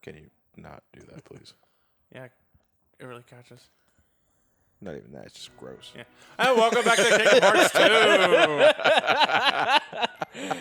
Can you not do that, please? Yeah, it really catches. Not even that. It's just gross. Yeah. And welcome back to Kingdom Hearts 2.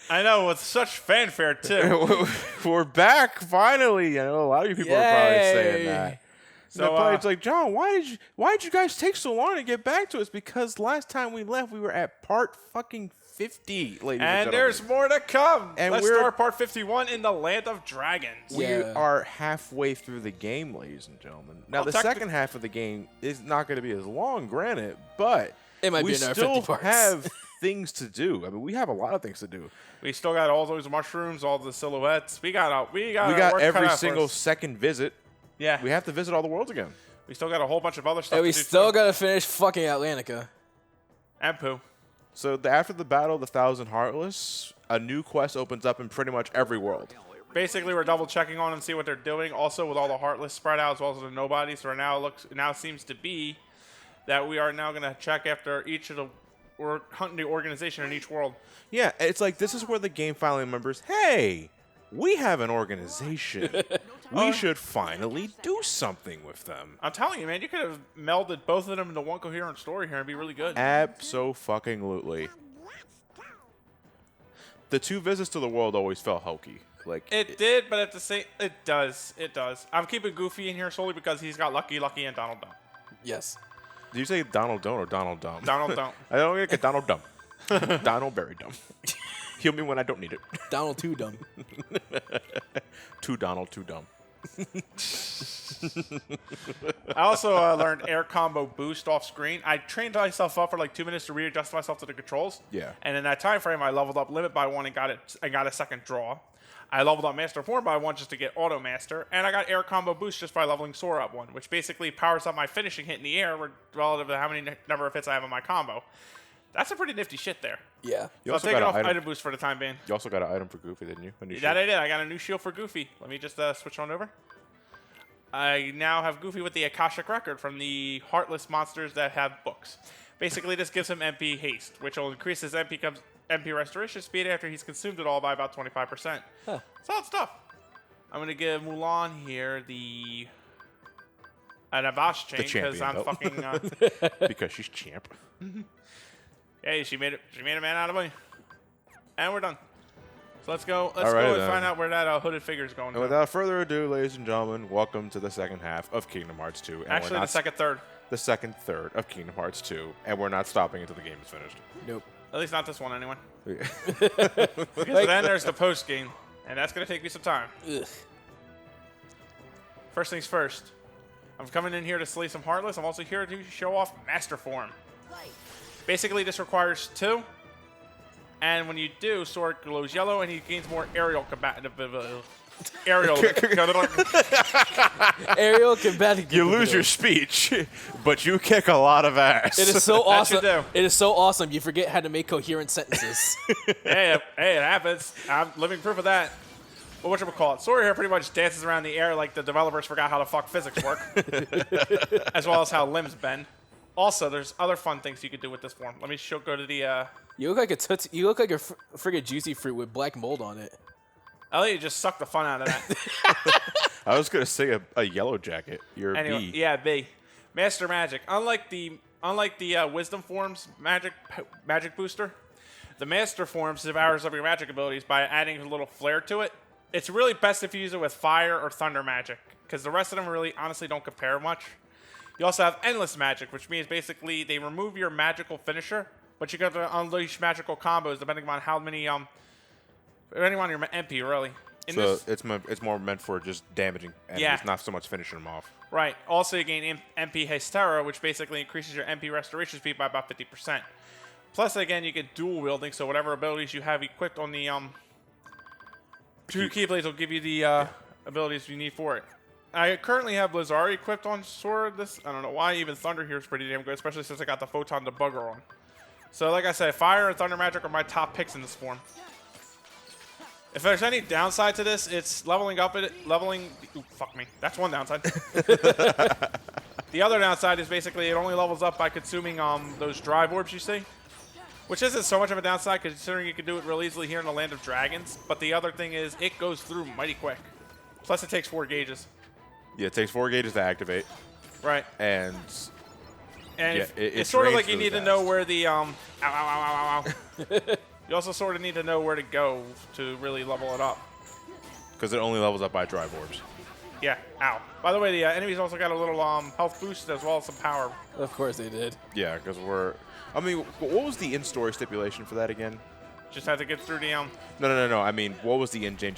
I know, with such fanfare, too. We're back, finally. I know a lot of you people are probably saying that. So it's like, John, why did you guys take so long to get back to us? Because last time we left, we were at part fucking 50, ladies and gentlemen. And there's more to come. And Let's start part 51 in the Land of Dragons. We are halfway through the game, ladies and gentlemen. Now, the second half of the game is not going to be as long, granted, but it might we be another still 50 parts. have things to do. I mean, we have a lot of things to do. We still got all those mushrooms, all the silhouettes. We got every single second visit. Yeah. We have to visit all the worlds again. We still got a whole bunch of other stuff and to we do still too. got to finish fucking Atlantica. And Pooh. So after the Battle of the Thousand Heartless, a new quest opens up in pretty much every world. Basically, we're double checking on and see what they're doing. Also, with all the Heartless spread out as well as the Nobodies, so now seems to be that we are now going to check after each of the hunting the organization in each world. Yeah, it's like this is where the game finally remembers, hey, we have an organization. We should finally do something with them. I'm telling you, man, you could have melded both of them into one coherent story here and be really good. Abso-fucking-lutely. The 2 visits to the world always felt hokey. Like it did, but at the same, it does. I'm keeping Goofy in here solely because he's got Lucky, and Donald Dump. Yes. Did you say Donald Don't or Donald Dumb? Donald Dump. I don't get Donald Dumb. Donald very dumb. Heal me when I don't need it. Donald too dumb. Too Donald, too dumb. I also learned air combo boost off screen. I trained myself up for like 2 minutes to readjust myself to the controls. Yeah. And in that time frame, I leveled up Limit by 1 and I got a second draw. I leveled up Master Form by 1 just to get Auto Master, and I got air combo boost just by leveling Sora up 1, which basically powers up my finishing hit in the air relative to how many number of hits I have on my combo. That's a pretty nifty shit there. Yeah. So I'll take it off item boost for the time being. You also got an item for Goofy, didn't you? That I did. I got a new shield for Goofy. Let me just switch on over. I now have Goofy with the Akashic Record from the Heartless monsters that have books. Basically, this gives him MP haste, which will increase his MP restoration speed after he's consumed it all by about 25%. Huh. Solid stuff. I'm going to give Mulan here an Avash chain because I'm fucking... because she's champ. Hey, she made a man out of me. And we're done. So let's go and find out where that hooded figure is going. And without further ado, ladies and gentlemen, welcome to the second half of Kingdom Hearts 2. And actually, the second third. The second third of Kingdom Hearts 2. And we're not stopping until the game is finished. Nope. At least not this one, anyway. Because then there's the post game, and that's going to take me some time. Ugh. First things first. I'm coming in here to slay some Heartless. I'm also here to show off Master Form. Basically, this requires 2. And when you do, Sora glows yellow, and he gains more aerial combative. Aerial combative. You lose your speech, but you kick a lot of ass. It is so awesome. It is so awesome. You forget how to make coherent sentences. Hey, it happens. I'm living proof of that. Well, whatchamacallit? Sora here pretty much dances around the air like the developers forgot how the fuck physics work, as well as how limbs bend. Also, there's other fun things you could do with this form. Let me go to the. You look like a you look like a friggin' juicy fruit with black mold on it. I'll let you just suck the fun out of that. I was gonna say a yellow jacket. You're a B. Yeah, B. Master Magic. Unlike the Wisdom Forms magic booster, the Master Forms devours up your magic abilities by adding a little flair to it. It's really best if you use it with Fire or Thunder Magic, because the rest of them really honestly don't compare much. You also have Endless Magic, which means basically they remove your magical finisher, but you get to unleash magical combos depending on how many depending on your MP, really. It's more meant for just damaging enemies, not so much finishing them off. Right. Also, you gain MP Hystera, which basically increases your MP restoration speed by about 50%. Plus, again, you get dual wielding, so whatever abilities you have equipped on the 2 Keyblades will give you the abilities you need for it. I currently have Blizzard equipped on Sora. I don't know why. Even Thunder here is pretty damn good, especially since I got the Photon Debugger on. So, like I said, Fire and Thunder Magic are my top picks in this form. If there's any downside to this, it's leveling up it. Ooh, fuck me. That's one downside. The other downside is basically it only levels up by consuming those drive orbs you see, which isn't so much of a downside considering you can do it real easily here in the Land of Dragons. But the other thing is it goes through mighty quick. Plus, it takes 4 gauges. Yeah, it takes 4 gauges to activate. Right. And yeah, it's sort of like you really need to fast. know where the ow, ow, ow, ow, ow. You also sort of need to know where to go to really level it up. Because it only levels up by drive orbs. Yeah, ow. By the way, the enemies also got a little health boost as well as some power. Of course they did. Yeah, because we're... I mean, what was the in-story stipulation for that again? Just had to get through the No. I mean, what was the in-game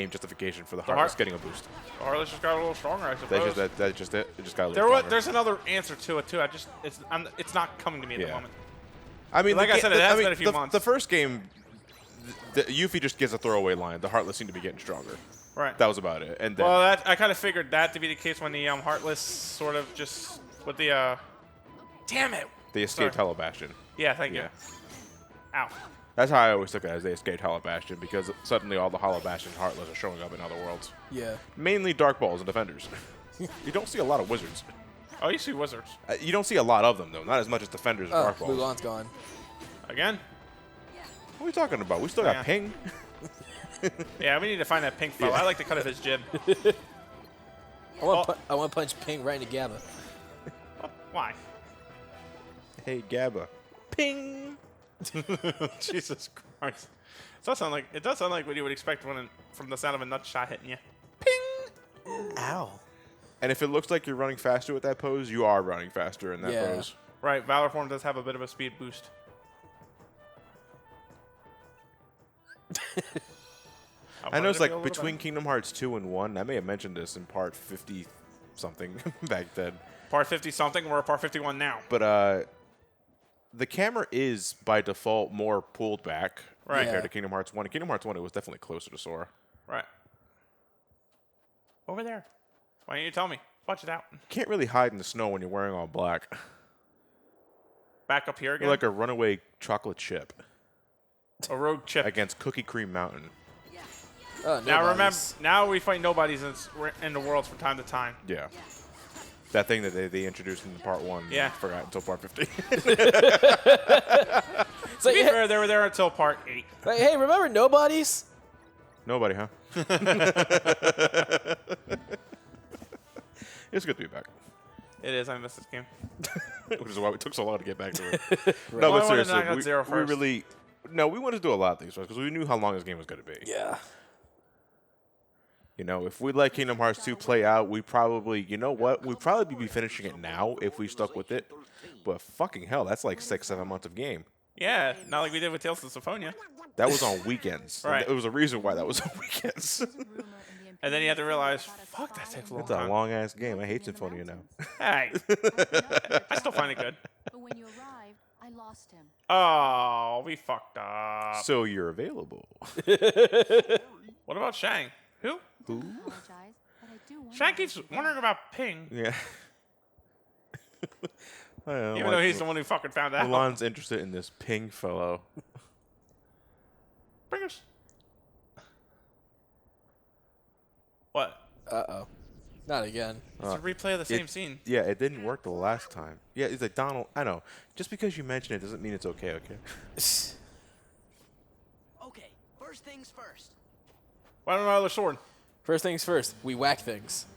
justification for the Heartless getting a boost? The Heartless just got a little stronger, I suppose. That's just it? It just got a little stronger? There's another answer to it, too. It's not coming to me at the moment. I mean, like I said, it has been a few months. The first game, the Yuffie just gets a throwaway line. The Heartless seem to be getting stronger. Right. That was about it. And then, well, I kind of figured that to be the case when the Heartless sort of just with the damn it. they escaped Hello Bastion. Yeah, thank you. Ow. That's how I always took it, as they escaped Hollow Bastion, because suddenly all the Hollow Bastion Heartless are showing up in other worlds. Yeah. Mainly Dark Balls and Defenders. You don't see a lot of Wizards. Oh, you see Wizards. You don't see a lot of them, though. Not as much as Defenders and Dark Balls. Mulan's gone. Again? What are we talking about? We still got Ping. Yeah, we need to find that pink fellow. I like the cut of his jib. I want to punch Ping right in the GABA. Why? Hey, Gabba. Ping. Jesus Christ. It does sound like what you would expect from the sound of a nut shot hitting you. Ping. Ow. And if it looks like you're running faster with that pose, you are running faster in that pose. Right, Valor Form does have a bit of a speed boost. I know it's like between Kingdom Hearts 2 and 1, I may have mentioned this in part 50-something back then. Part 50-something, we're at part 51 now. But the camera is, by default, more pulled back compared to Kingdom Hearts 1. In Kingdom Hearts 1, it was definitely closer to Sora. Right. Over there. Why don't you tell me? Watch it out. Can't really hide in the snow when you're wearing all black. Back up here again? You're like a runaway chocolate chip. A rogue chip. Against Cookie Cream Mountain. Now remember, now we fight nobodies in the worlds from time to time. Yeah. That thing that they introduced in part 1. Yeah. I forgot until part 50. So to be fair, they were there until part 8. Like, hey, remember nobodies? Nobody, huh? It's good to be back. It is. I missed this game. Which is why it took so long to get back to it. Right. No, Well, but seriously, I got zero we first. really... No, we wanted to do a lot of things because we knew how long this game was going to be. Yeah. You know, if we let Kingdom Hearts 2 play out, we probably... You know what? We'd probably be finishing it now if we stuck with it. But fucking hell, that's like 6-7 months of game. Yeah, not like we did with Tales of Symphonia. That was on weekends. Right. There was a reason why that was on weekends. And then you have to realize, fuck, that takes a long It's a time. long-ass game. I hate Symphonia now. Hey. I still find it good. But when you arrived, I lost him. Oh, we fucked up. So you're available. What about Shang? Who? Apologize, but I do wonder Shang how keeps you've been. wondering about Ping, Yeah. I don't know, even though he's the one who fucking found out. Mulan's interested in this Ping fellow. Bring us. What? Uh-oh. Not again. It's a replay of the same scene. Yeah, it didn't work the last time. Yeah, it's like Donald. I know. Just because you mention it doesn't mean it's okay. Okay. Okay, first things first. Why don't I have a sword? First things first, we whack things.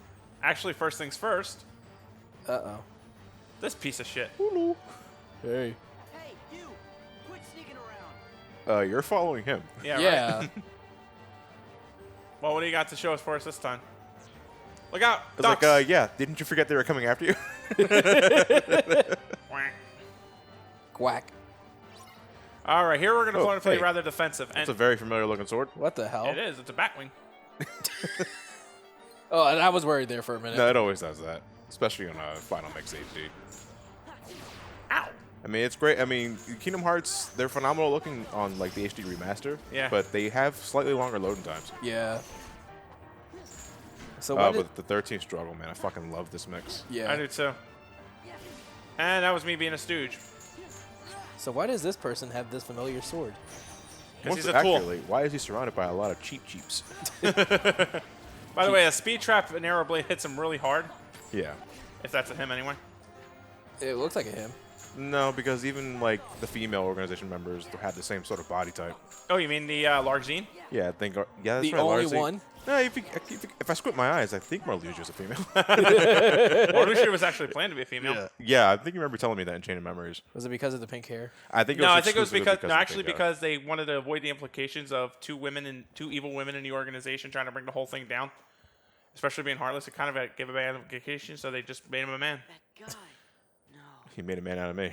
Actually, first things first. Uh-oh. This piece of shit. Hey. Hey, you! Quit sneaking around. You're following him. Yeah. Yeah. Right. Well, what do you got to show us for us this time? Look out! It's Ducks. like, yeah. Didn't you forget they were coming after you? Quack. Quack. All right, here we're gonna Oh, play hey. rather defensive. It's And a very familiar looking sword. What the hell? it is. It's a Batwing. Oh, and I was worried there for a minute. No, it always does that, especially on a Final Mix HD. Ow! I mean, it's great. I mean, Kingdom Hearts, they're phenomenal looking on like the HD remaster. Yeah. But they have slightly longer loading times. Yeah. So what But the 13 struggle, man, I fucking love this mix. Yeah. I do too. And that was me being a stooge. So why does this person have this familiar sword? Because he's Most a tool. accurately, why is he surrounded by a lot of cheaps? By the way, a speed trap and arrow blade hits him really hard. Yeah. If that's a him anyway. It looks like a him. No, because even like the female organization members had the same sort of body type. Oh, you mean the large zine? Yeah, I think. Yeah, that's The right. only Larcy. one? No, if I squint my eyes, I think Marluxia's a female. Marluxia was actually planned to be a female. Yeah, I think you remember telling me that in Chain of Memories. Was it because of the pink hair? I think I think it was because of because they wanted to avoid the implications of two evil women in the organization trying to bring the whole thing down. Especially being heartless, it kind of gave a bad implication, so they just made him a man. That guy. No. He made a man out of me.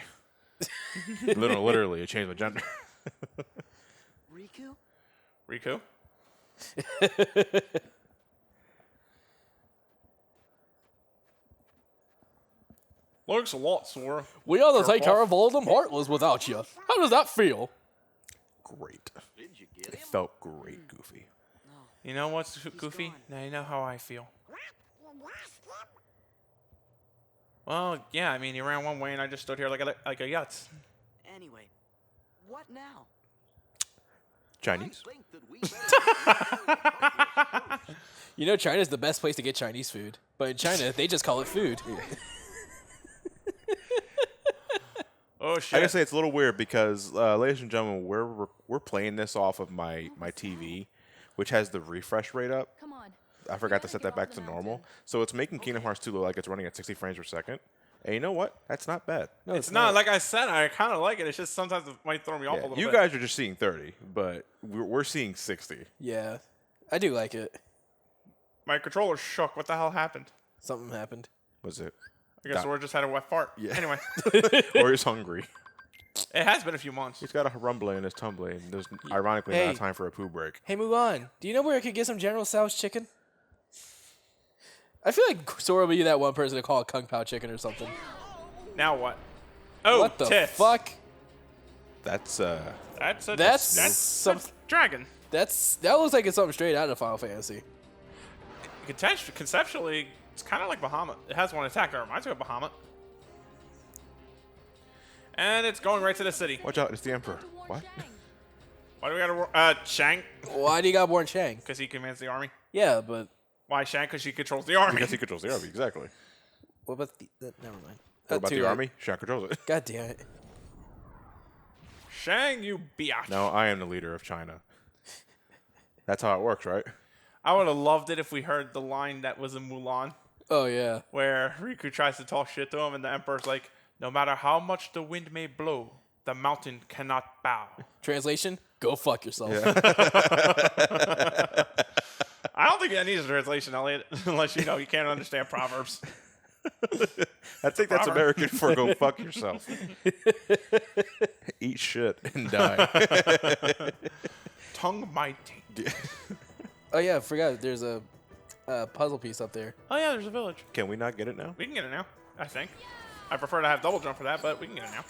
Literally, it changed my gender. Riku? Riku? Looks a lot, Sora. We ought to take care of all them heartless without you. How does that feel? Great. It felt great, Goofy. You know what's Goofy? Now you know how I feel. Well, yeah, I mean, he ran one way and I just stood here like a yutz. Anyway, what now? Chinese? You know, China's the best place to get Chinese food. But in China, they just call it food. Oh, shit. I gotta say, it's a little weird because, ladies and gentlemen, we're playing this off of my TV, which has the refresh rate up. Come on. I forgot to set that back to normal. So it's making Kingdom Hearts 2 look like it's running at 60 frames per second. And you know what? That's not bad. No, It's not. Like I said, I kind of like it. It's just sometimes it might throw me off a little bit. You guys are just seeing 30, but we're seeing 60. Yeah, I do like it. My controller's shook. What the hell happened? Something happened. Was it? I guess Sora just had a wet fart. Yeah. Anyway. Or he's hungry. It has been a few months. He's got a rumbling in his tumbling. There's ironically not time for a poo break. Hey, Mulan, do you know where I could get some General Tso's chicken? I feel like Sora would be that one person to call it Kung Pao chicken or something. Now what? Oh, what the tits. fuck? That's some dragon. That looks like it's something straight out of Final Fantasy. Conceptually, it's kind of like Bahamut. It has one attack that reminds me of Bahamut. And it's going right to the city. Watch out, it's the Emperor. What? Why do we gotta Shang? Why do you got born Shang? Because he commands the army. Yeah, but why Shang? Because he controls the army. Because he controls the army, exactly. What about never mind. What about the army? Shang controls it. God damn it. Shang, you biatch. No, I am the leader of China. That's how it works, right? I would have loved it if we heard the line that was in Mulan. Oh, yeah. Where Riku tries to talk shit to him, and the Emperor's like, no matter how much the wind may blow, the mountain cannot bow. Translation? Go fuck yourself. Yeah. I don't think that needs a translation, Elliot, unless you can't understand Proverbs. I think that's American for go fuck yourself. Eat shit and die. Tongue my taint. Oh, yeah, I forgot. There's a puzzle piece up there. Oh, yeah, there's a village. Can we not get it now? We can get it now, I think. I prefer to have double jump for that, but we can get it now.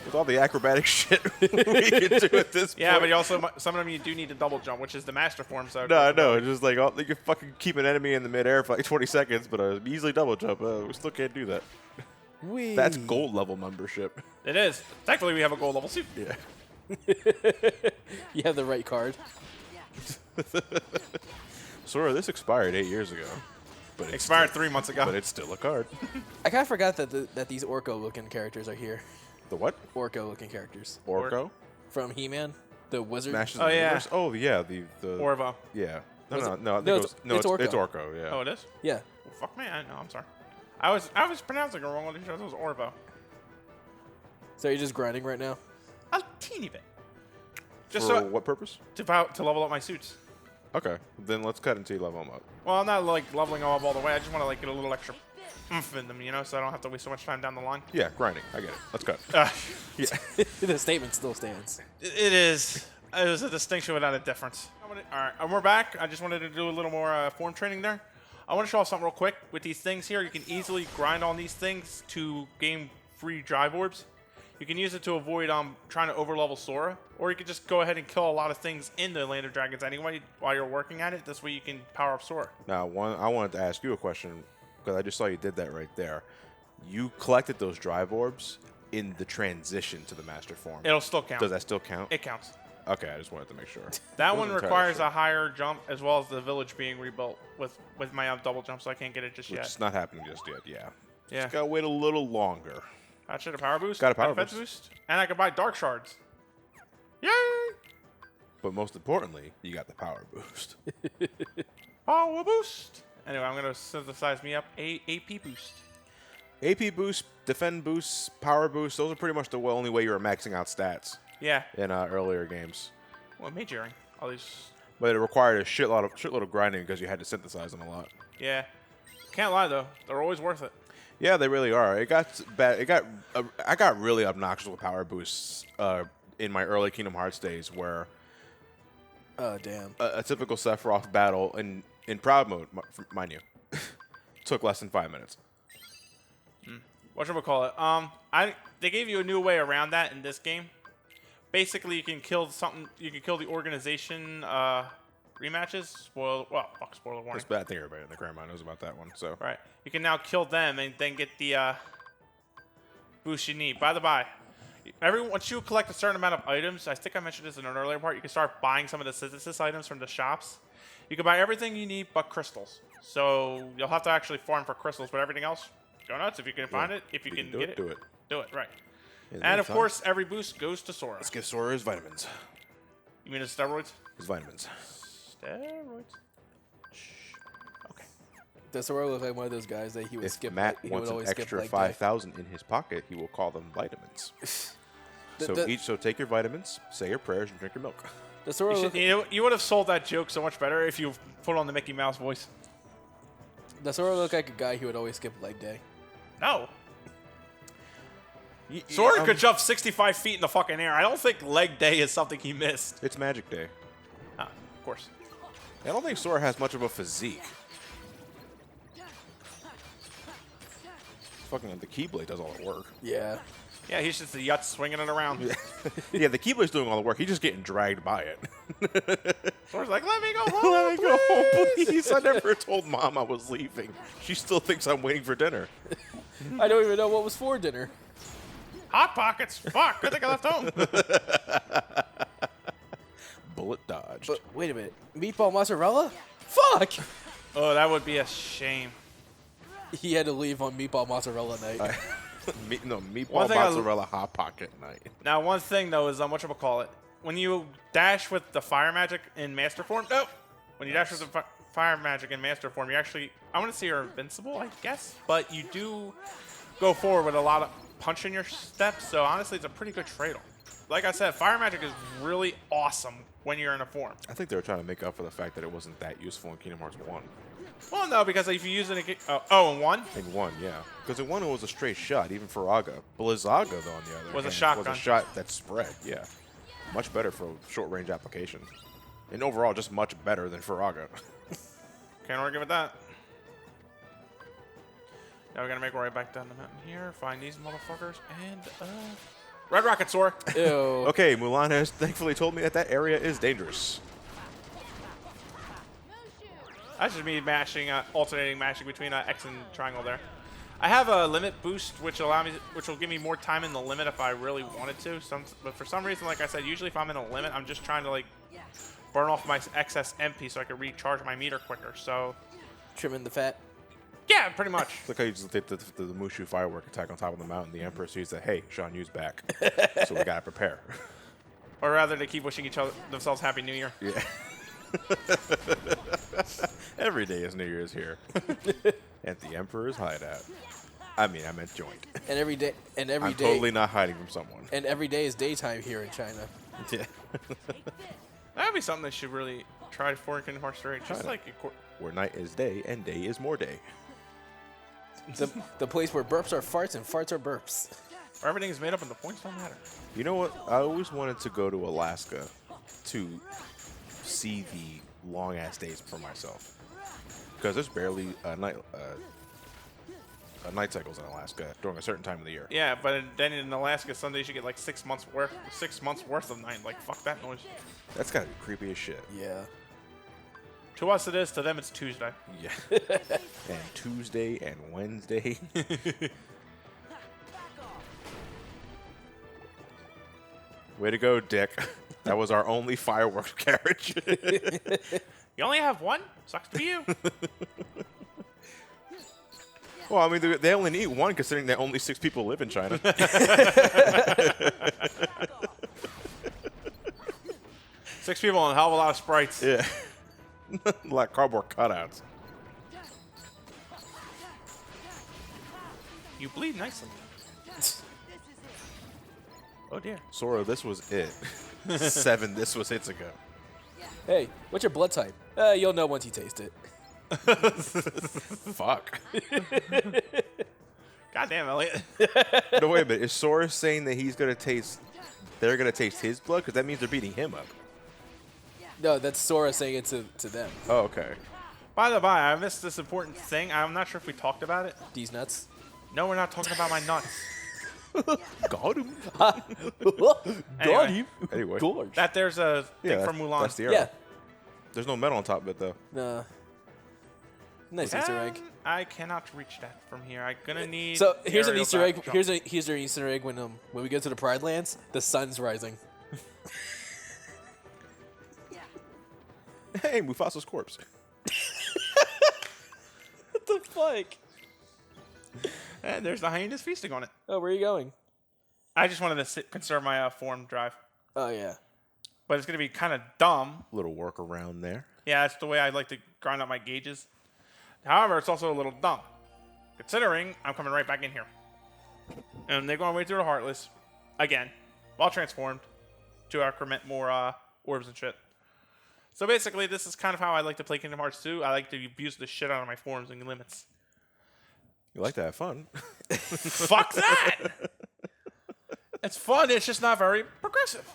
With all the acrobatic shit we can do at this point. Yeah, but you also, some of them you do need to double jump, which is the master form. So no, it's just like, you can fucking keep an enemy in the midair for like 20 seconds, but easily double jump. We still can't do that. Whee. That's gold level membership. It is. Thankfully, we have a gold level suit. Yeah. You have the right card. Sora, this expired 8 years ago. But Expired 3 months ago. But it's still a card. I kind of forgot that these Orko-looking characters are here. The what? Orko-looking characters. Orko? From He-Man, the wizard. Masters Oh, of the yeah. Universe? Oh, yeah. The Orvo. Yeah. No, Was no, it- no. I think no, it was, no, it's Orko. It's Orko, yeah. Oh, it is? Yeah. Well, fuck me. No, I'm sorry. I was pronouncing it wrong. It was Orvo. So you're just grinding right now? A teeny bit. Just For so what purpose? to level up my suits. Okay. Then let's cut until you level them up. Well, I'm not like leveling them up all the way. I just want to get a little extra oomph in them, so I don't have to waste so much time down the line. Yeah, grinding. I get it. Let's cut. Yeah. The statement still stands. It is. It was a distinction without a difference. All right, and we're back. I just wanted to do a little more form training there. I want to show off something real quick. With these things here, you can easily grind on these things to gain free drive orbs. You can use it to avoid trying to overlevel Sora, or you can just go ahead and kill a lot of things in the Land of Dragons anyway while you're working at it. This way you can power up Sora. Now, I wanted to ask you a question because I just saw you did that right there. You collected those drive orbs in the transition to the master form. It'll still count. Does that still count? It counts. Okay, I just wanted to make sure. That one Wasn't entirely requires sure. a higher jump as well as the village being rebuilt with my double jump, so I can't get it just Which yet. is not happening just yet, yeah. Yeah. Just gotta wait a little longer. I should have power boost. Got a power defense boost. And I can buy dark shards. Yay! But most importantly, you got the power boost. Power boost. Anyway, I'm gonna synthesize me up a AP boost. AP boost, defend boost, power boost. Those are pretty much the only way you were maxing out stats. Yeah. In earlier games. Well, majoring all these. But it required a shitload of grinding because you had to synthesize them a lot. Yeah. Can't lie though, they're always worth it. Yeah, they really are. It got bad. I got really obnoxious with power boosts in my early Kingdom Hearts days, where Oh damn. a typical Sephiroth battle in Proud mode, mind you, took less than 5 minutes. Whatchamacallit? They gave you a new way around that in this game. Basically, you can kill something. You can kill the organization rematches. Spoiler warning. That's bad. I think everybody in the grandma knows about that one. So Right. You can now kill them and then get the boost you need. By the by, once you collect a certain amount of items, I think I mentioned this in an earlier part, you can start buying some of the synthesis items from the shops. You can buy everything you need but crystals. So you'll have to actually farm for crystals, but everything else, go nuts if you can find it. If you can get it, do it. Do it, right. Yeah, And of fun. course, every boost goes to Sora. Let's give Sora his vitamins. You mean his steroids? His vitamins. Steroids. Okay. Does Sora look like one of those guys that he would If skip? Matt he wants would an always skip extra leg day? 5,000 in his pocket, he will call them vitamins. So take your vitamins, say your prayers, and drink your milk. Does Sora look, You would have sold that joke so much better if you put on the Mickey Mouse voice. does Sora look like a guy who would always skip leg day? No. Sora could jump 65 feet in the fucking air. I don't think leg day is something he missed. It's Magic Day. Ah, of course. I don't think Sora has much of a physique. Fucking the Keyblade does all the work. Yeah. Yeah, he's just a yut swinging it around. Yeah, the Keyblade's doing all the work. He's just getting dragged by it. Sora's like, let me go home, Let me go home, please. I never told Mom I was leaving. She still thinks I'm waiting for dinner. I don't even know what was for dinner. Hot Pockets. Fuck, I think I left home. Bullet dodged. But wait a minute, meatball mozzarella? Fuck! Oh, that would be a shame. He had to leave on meatball mozzarella night. Meatball One thing mozzarella hot pocket night. Now, one thing, though, is whatchamacallit. When you dash with the fire magic in master form, when you dash with the fire magic in master form, you actually, I want to say you're invincible, I guess, but you do go forward with a lot of punch in your steps, so honestly, it's a pretty good trade-off. Like I said, fire magic is really awesome when you're in a form. I think they were trying to make up for the fact that it wasn't that useful in Kingdom Hearts 1. Well, no, because if you use it again, in one? In 1, yeah. Because in 1 it was a straight shot, even Faraga. Blizzaga, though, on the other Was a hand, shotgun. was a shot that spread, yeah. Much better for short-range application. And overall, just much better than Faraga. Can't argue with that. Now we're gonna make our way back down the mountain here, find these motherfuckers, and Red Rocket Sora. Ew. Okay, Mulan has thankfully told me that area is dangerous. That's just me alternating mashing between X and triangle there. I have a limit boost, which will give me more time in the limit if I really wanted to. But for some reason, like I said, usually if I'm in a limit, I'm just trying to burn off my excess MP so I can recharge my meter quicker. So, Trimming the fat. yeah, pretty much. Look how you just did the Mushu firework attack on top of the mountain. The Emperor sees that, hey, Shan Yu's back. So we gotta prepare. Or rather, they keep wishing themselves Happy New Year. Yeah. Every day is New Year's here. At the Emperor's hideout. I meant joint. And every day, I'm totally not hiding from someone. And every day is daytime here in China. Yeah. That'd be something they should really try for in Kingdom Hearts 3. Just like Where night is day and day is more day. The place where burps are farts and farts are burps. where everything is made up and the points don't matter. You know what? I always wanted to go to Alaska to see the long-ass days for myself. Because there's barely night cycles in Alaska during a certain time of the year. Yeah, but then in Alaska, some days you get like 6 months worth of night. Like, fuck that noise. That's gotta be creepy as shit. Yeah. To us it is, to them it's Tuesday. Yeah. And Tuesday and Wednesday. Way to go, Dick. That was our only fireworks carriage. You only have one? Sucks to be you. Well, I mean, they only need one considering that only 6 people live in China. 6 people and a hell of a lot of sprites. Yeah. Like cardboard cutouts. You bleed nicely. Oh dear. Sora, this was it. 7, this was hits ago. Hey, what's your blood type? You'll know once you taste it. Fuck. Goddamn, Elliot. No, wait a minute. Is Sora saying that he's gonna taste? They're gonna taste his blood because that means they're beating him up. No, that's Sora saying it to them. Oh, okay. By the by, I missed this important thing. I'm not sure if we talked about it. These nuts. No, we're not talking about my nuts. Got him. Got him. Anyway. Gorge. That there's a thing Yeah, from Mulan. that's the arrow. Yeah. There's no metal on top of it though. No. Nice Easter egg. I cannot reach that from here. I'm gonna need. So here's an aerial Easter egg. backdrop. Here's an Easter egg when we go to the Pride Lands, the sun's rising. Hey, Mufasa's corpse. What the fuck? And there's the hyenas feasting on it. Oh, where are you going? I just wanted to conserve my form drive, Oh yeah. but it's gonna be kind of dumb. Little work around there. Yeah, that's the way I like to grind up my gauges. However, it's also a little dumb, considering I'm coming right back in here, and they're going way through the Heartless again, while transformed to increment more orbs and shit. So basically, this is kind of how I like to play Kingdom Hearts 2. I like to abuse the shit out of my forms and limits. You like to have fun. Fuck that! It's fun. It's just not very progressive.